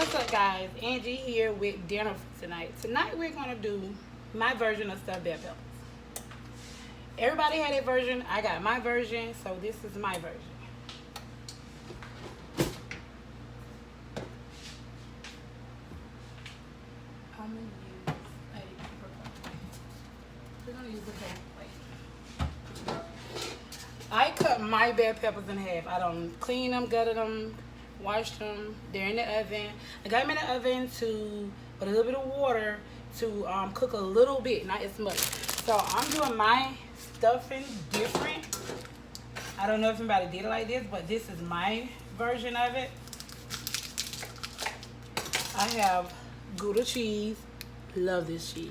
What's up, guys? Angie here with dinner for tonight. Tonight we're gonna do my version of stuffed bell peppers. Everybody had their version. I got my version, so this is my version. I'm gonna use a paper plate. We're gonna use a paper plate. I cut my bell peppers in half. I don't clean them, gutted them, washed them. They're in the oven. I got them in the oven to with a little bit of water to cook a little bit, not as much. So I'm doing my stuffing different. I don't know if anybody did it like this, but this is my version of it. I have Gouda cheese. Love this cheese.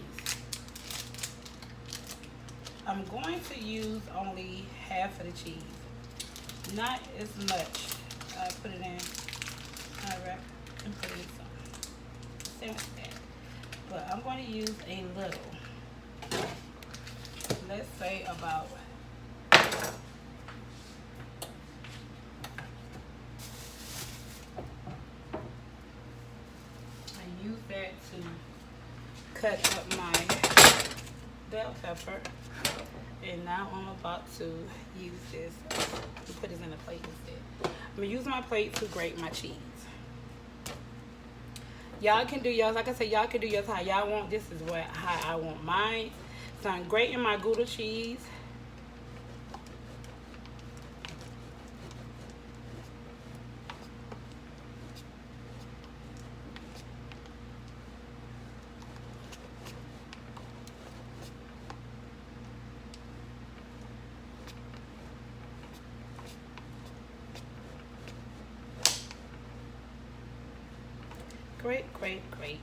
I'm going to use only half of the cheese, not as much. I put it in, I wrap and put it in some. Same with that. But I'm going to use a little. Let's say about I use that to cut up my bell pepper. And now I'm about to use this to put this in a plate instead. I'm gonna use my plate to grate my cheese. Y'all can do yours, like I said, y'all can do yours how y'all want. This is how I want mine. So I'm grating my Gouda cheese.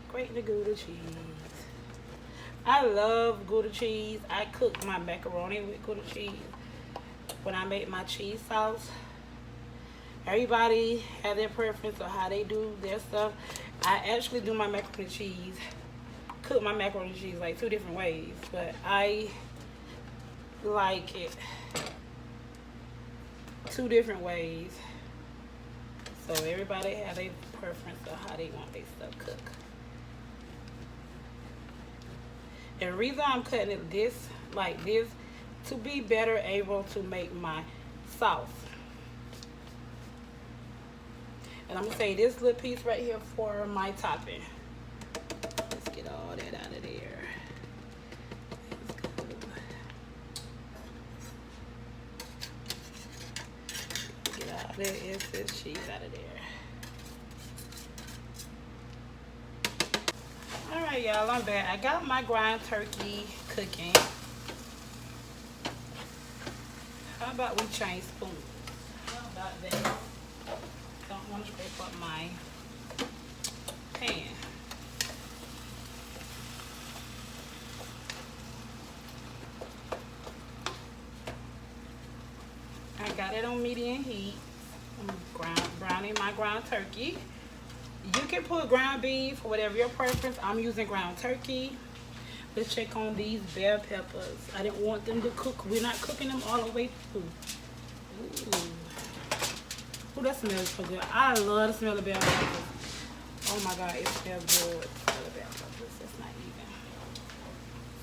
Grate the Gouda cheese. I love Gouda cheese. I cook my macaroni with Gouda cheese when I make my cheese sauce. Everybody have their preference or how they do their stuff. I actually do my macaroni cheese, cook my macaroni cheese like 2 different ways, but I like it 2 different ways. So everybody have their preference of how they want their stuff cooked. And the reason I'm cutting it this like this to be better able to make my sauce. And I'm gonna say this little piece right here for my topping. Let's get all that out of there. Get all that excess cheese out of there. Alright, y'all, I'm back. I got my ground turkey cooking. How about we change spoons? How about that? Don't want to scrape up my pan. I got it on medium heat. I'm browning my ground turkey. You can put ground beef or whatever your preference. I'm using ground turkey. Let's check on these bell peppers. I didn't want them to cook. We're not cooking them all the way through. Ooh, that smells so good. I love the smell of bell peppers. Oh my God, it smells good. The smell of bell peppers. It's not even.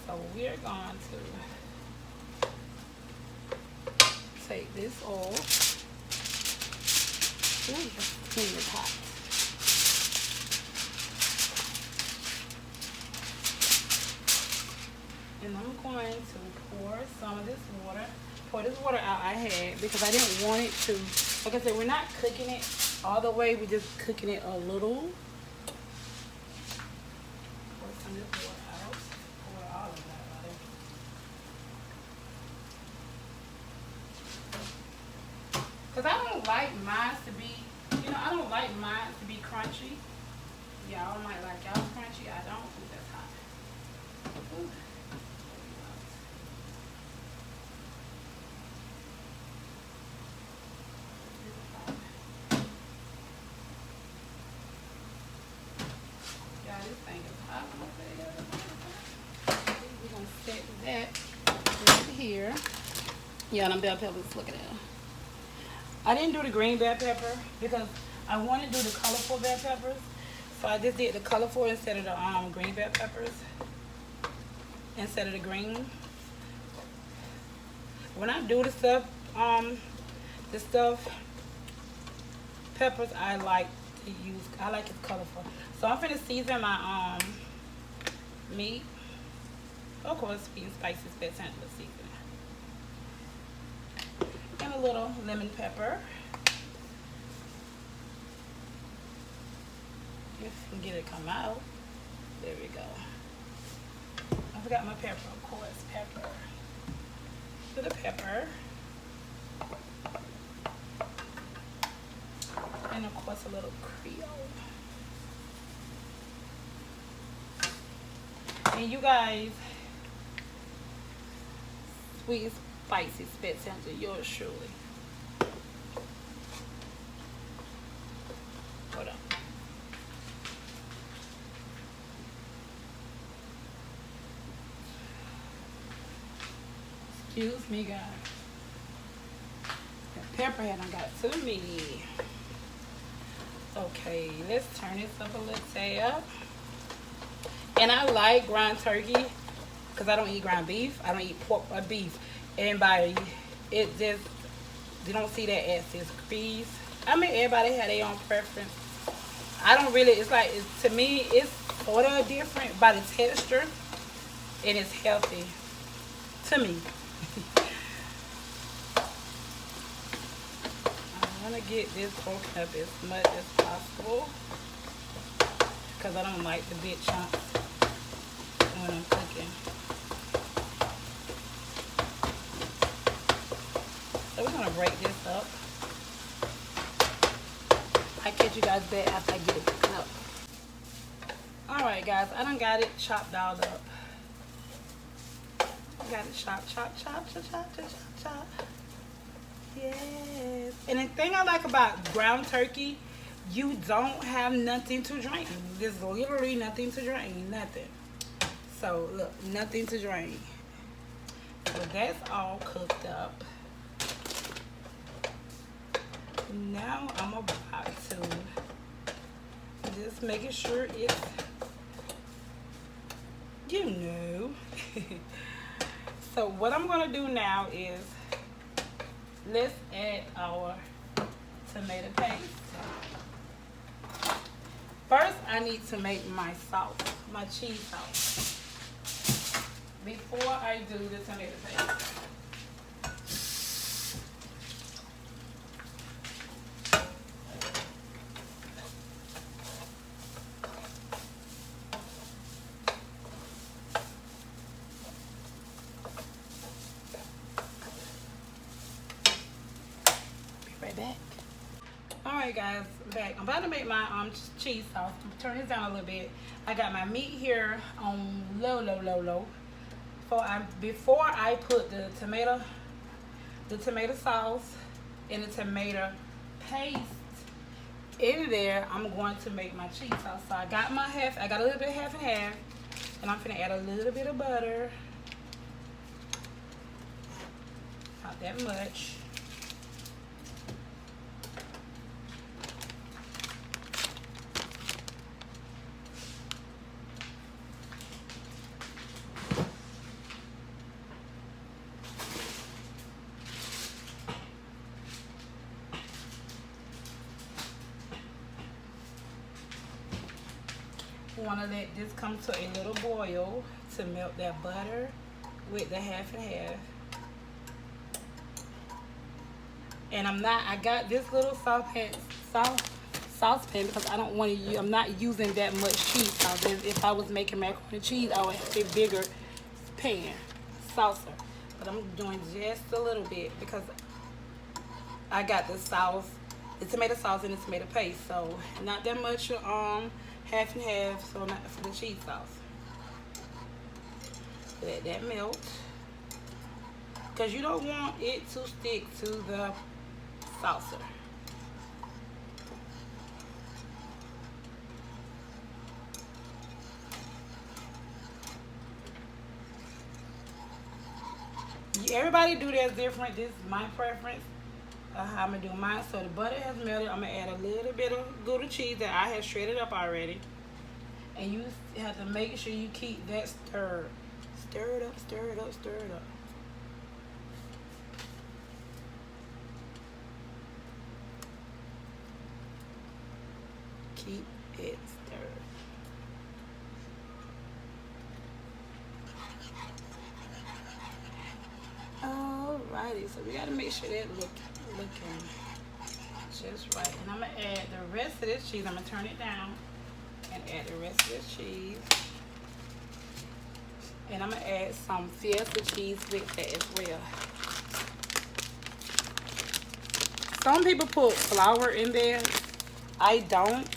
So we're going to take this oil. Ooh, that's clean the pot. And I'm going to pour some of this water. Pour this water out I had because I didn't want it to, like I said, we're not cooking it all the way. We're just cooking it a little. Pour some of this water out. Pour all of that out. Because I don't like mine to be, I don't like mine to be crunchy. Y'all might like y'all's crunchy. I don't think that's hot. Ooh. We're gonna set that right here. Yeah, them bell peppers, look at that. I didn't do the green bell pepper because I want to do the colorful bell peppers. So I just did the colorful instead of the green bell peppers. Instead of the green. When I do the stuff peppers, I like it colorful. So I'm finna season my meat. Of course, sweet and spicy Spect'Angela seasoning. And a little lemon pepper. If you can get it come out. There we go. I forgot my pepper, of course. Pepper. To the pepper. And of course a little Creole. And you guys, sweet and spicy Spect'Angela, yours truly. Hold on. Excuse me, guys. The pepper hadn't got to me. Okay, let's turn this up a little tad. And I like ground turkey because I don't eat ground beef. I don't eat pork or beef. Everybody, it just, you don't see that as this grease. I mean, everybody had their own preference. I don't really, it's like, to me, it's sort of different by the texture. And it's healthy. To me. I'm going to get this broken up as much as possible. Because I don't like the big chunks when I'm cooking. So we're gonna break this up. I'll catch you guys back after I get it broken up. Alright guys, I done got it chopped all up. Got it chop. Yes. And the thing I like about ground turkey, you don't have nothing to drain. There's literally nothing to drain. Nothing. So look, nothing to drain. So that's all cooked up. Now I'm about to just making sure it's, you know. So what I'm gonna do now is let's add our tomato paste. First, I need to make my sauce, my cheese sauce, before I do the tomato paste. Be right back. Alright guys, I'm back. I'm about to make my cheese sauce. Turn this down a little bit. I got my meat here on low. Before I put the tomato sauce and the tomato paste in there, I'm going to make my cheese sauce. So I got a little bit of half and half, and I'm gonna add a little bit of butter. Not that much. Want to let this come to a little boil to melt that butter with the half and half. And I got this little saucepan because I don't want to. I'm not using that much cheese sauce. If I was making macaroni and cheese, I would have a bigger pan saucer. But I'm doing just a little bit because I got the sauce, the tomato sauce and the tomato paste. So not that much half and half, so not for the cheese sauce. Let that melt. Because you don't want it to stick to the saucer. Everybody do theirs different. This is my preference. how I'm gonna do mine. So the butter has melted. I'm gonna add a little bit of Gouda cheese that I have shredded up already. And you have to make sure you keep that stirred. Stir it up, stir it up, stir it up. Keep it stirred. Alrighty, so we gotta make sure that looking just right. And I'm gonna add the rest of this cheese. I'm gonna turn it down and add the rest of this cheese. And I'm gonna add some Fiesta cheese with that as well. Some people put flour in there. I don't.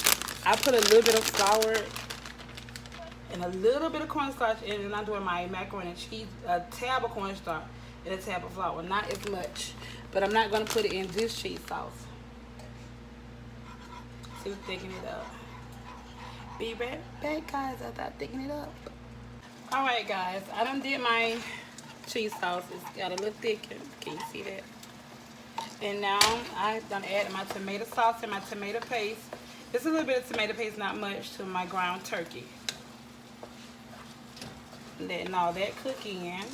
I put a little bit of flour and a little bit of cornstarch in it, and I'm doing my macaroni and cheese, a tab of cornstarch and a tab of flour, not as much. But I'm not gonna put it in this cheese sauce. See, thicken it up. Be right back, guys. I start thickening it up. All right, guys. I done did my cheese sauce. It's got a little thicker. Can you see that? And now I've done added my tomato sauce and my tomato paste. Just a little bit of tomato paste, not much, to my ground turkey. Letting all that cook in.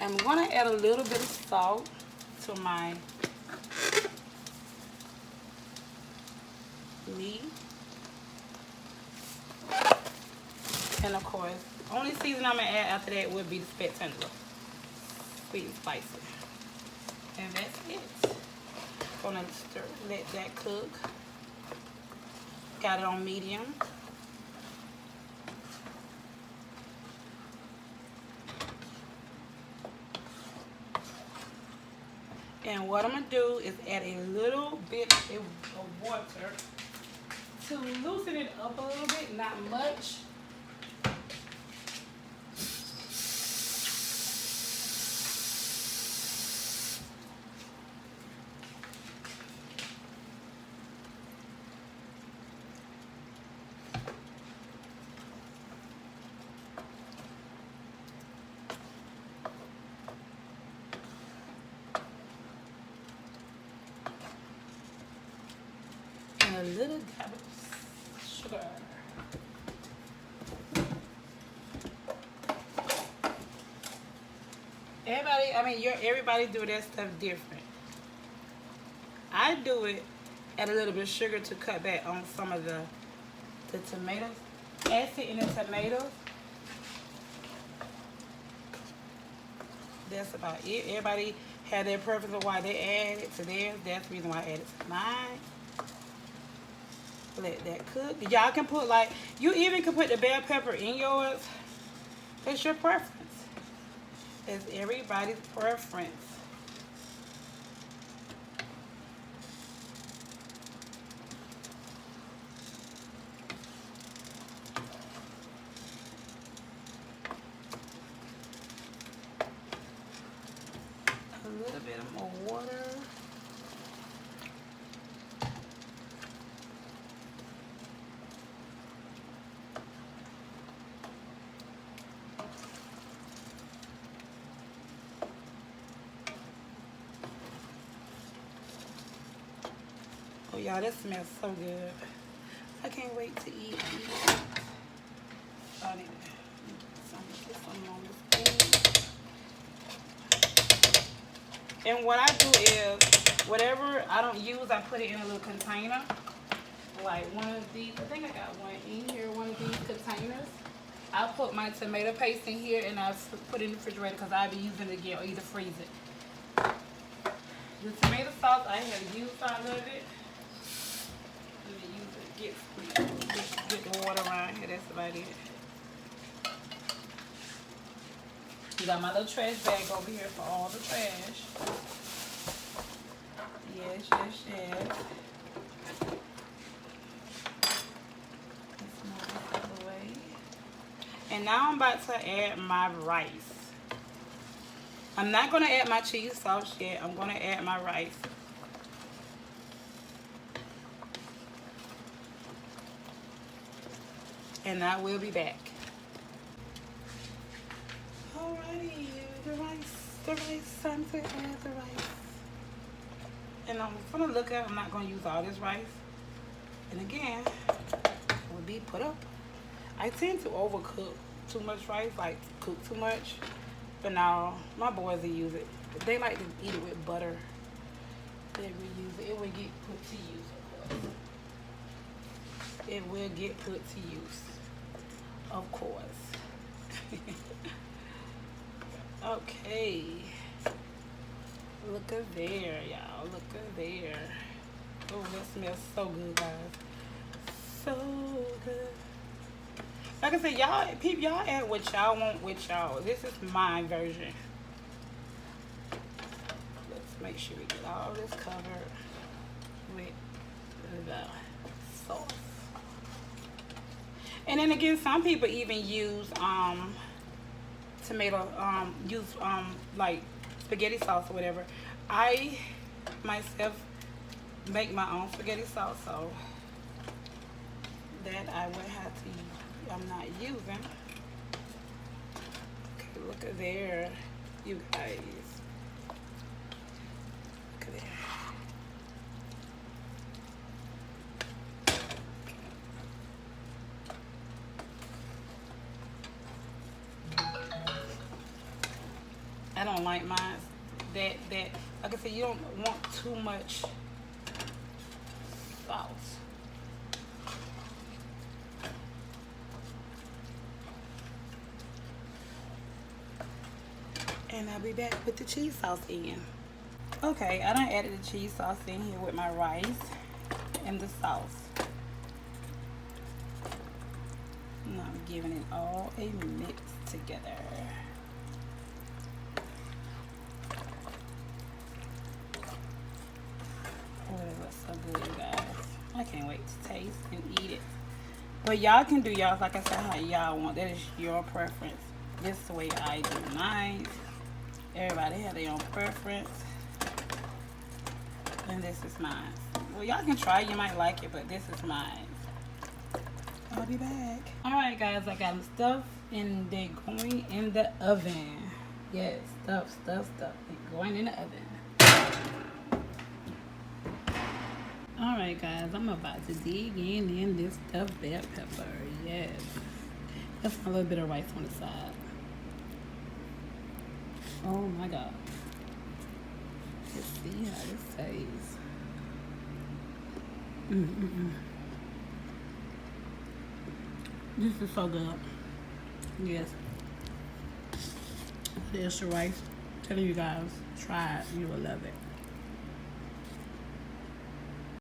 I'm gonna add a little bit of salt to my meat. And of course, only season I'm gonna add after that would be the Spect'Angela. Sweet and spicy. And that's it. Gonna stir, let that cook. Got it on medium. And what I'm gonna do is add a little bit of water to loosen it up a little bit, not much. A little dab of sugar. Everybody do that stuff different. I do it, add a little bit of sugar to cut back on some of the tomatoes, acid in the tomatoes. That's about it. Everybody had their preference of why they add it to theirs. That's the reason why I added it to mine. Let that cook. Y'all can put, like, you even can put the bell pepper in yours. It's your preference. It's everybody's preference. A little bit of more water. Oh, y'all, that smells so good. I can't wait to eat it. I need to get some on this thing. And what I do is, whatever I don't use, I put it in a little container. Like one of these, I think I got one in here, one of these containers. I put my tomato paste in here and I put it in the refrigerator because I'll be using it again or either freeze it. The tomato sauce, I have used all of it. Let me use it, get the water around here, that's about it. You got my little trash bag over here for all the trash. Yes, yes, yes. Let's move this out of the way. And now I'm about to add my rice. I'm not going to add my cheese sauce yet. I'm going to add my rice. And I will be back. Alrighty, the rice, time to add the rice. And I'm gonna look at, I'm not gonna use all this rice. And again, it will be put up. I tend to overcook too much rice, like cook too much. But now, my boys will use it. They like to eat it with butter. They will use it. It will get put to use, of course. It will get put to use, of course. Okay. Look at there, y'all. Look at there. Oh, that smells so good, guys. So good. Like I said, y'all, people, y'all add what y'all want with y'all. This is my version. Let's make sure we get all this covered with the sauce. And then again, some people even use tomato, like spaghetti sauce or whatever. I myself make my own spaghetti sauce, so that I would have to use. I'm not using. Okay, look at there, you guys. Look at there. I don't like mine that like I said, you don't want too much sauce. And I'll be back with the cheese sauce in. Okay, I done added the cheese sauce in here with my rice and the sauce. And I'm giving it all a mix together. Oh, it looks so good, you guys. I can't wait to taste and eat it. But y'all can do y'all, like I said, how y'all want. That is your preference. This is the way I do mine. Everybody have their own preference. And this is mine. Well, y'all can try. You might like it, but this is mine. I'll be back. Alright, guys. I got them stuffed and they're going in the oven. Yes, stuff. They're going in the oven. Alright, guys. I'm about to dig in this stuffed bell pepper. Yes. That's a little bit of rice on the side. Oh my God. Let's see how this tastes. This is so good. Yes. The extra rice. I'm telling you guys, try it. You will love it.